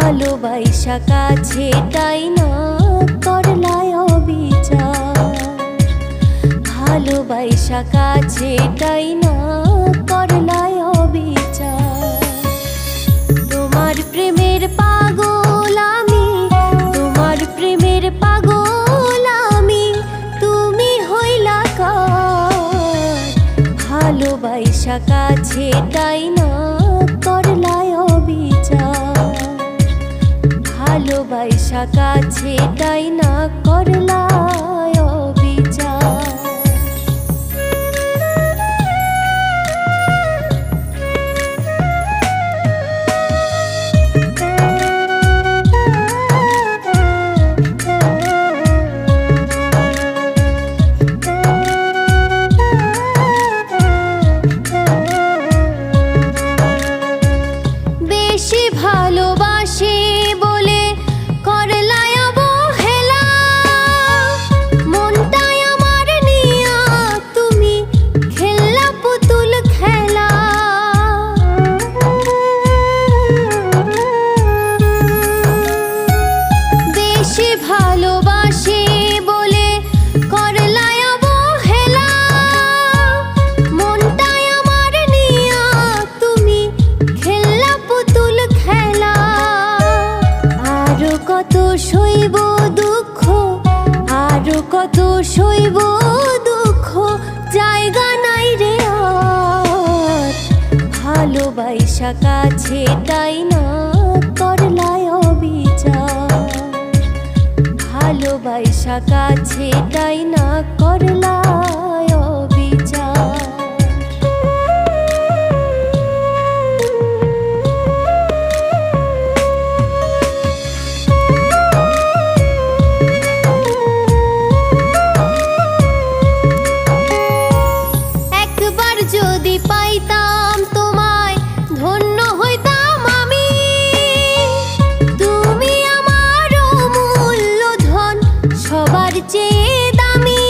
ভালোবাসা কাছে তাই না করলায় অবিচার, ভালোবাসা কাছে তাই না করলায় অবিচার। তোমার প্রেমের পাগল আমি, তোমার প্রেমের পাগল আমি, তুমি হইলা কার। ভালোবাসা কাছে তাই না করলায় অবিচার, ভালোবাসা কাছে তাই না করলায় অবিচার। বেশি ভালোবাসে বলে করলায় অবহেলা, মনটাই আমার নিয়া তুমি খেললা পুতুল খেলা। বেশি ভালোবাসে বলে করলায় অবহেলা, মনটাই আমার নিয়া তুমি খেললা পুতুল খেলা। আরো কত সইব দুঃখ, আরো কত সইব দুঃখ, জায়গা নাই রে আর। ভালোবাসা কাছে তাই না করলায় অবিচার, ভালোবাসা কাছে তাই না করলায় অবিচার। একবার যদি পাইতাম তোমায় ধন্য হইতাম আমি, তুমি আমার অমূল্য ধন সবার চেয়ে দামি।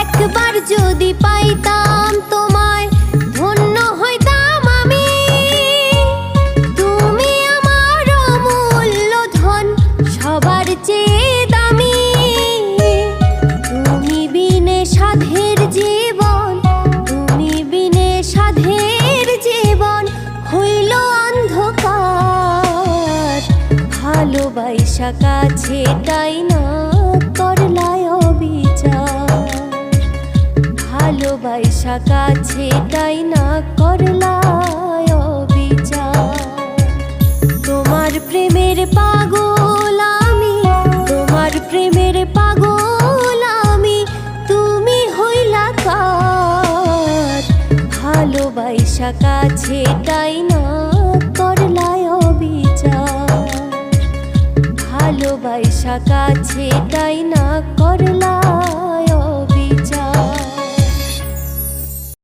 একবার যদি পাইতাম তোমায় ধন্য হইতাম আমি, তুমি আমার অমূল্য ধন সবার চেয়ে দামি। তুমি বিনে সাধের জীবন, তুমি বিনে সাধের জীবন হইল অন্ধকার। ভালোবাসা কাছে তাই না করলায় অবিচার, ভালোবাসা কাছে তাই না করলায় অবিচার। তোমার প্রেমের পাগল আমি, তোমার প্রেমের পাগল আমি, তুমি হইলা কার। ভালোবাসা কাছে তাই না করলায় অবিচার, ভালোবাসা কাছে তাই না করলা।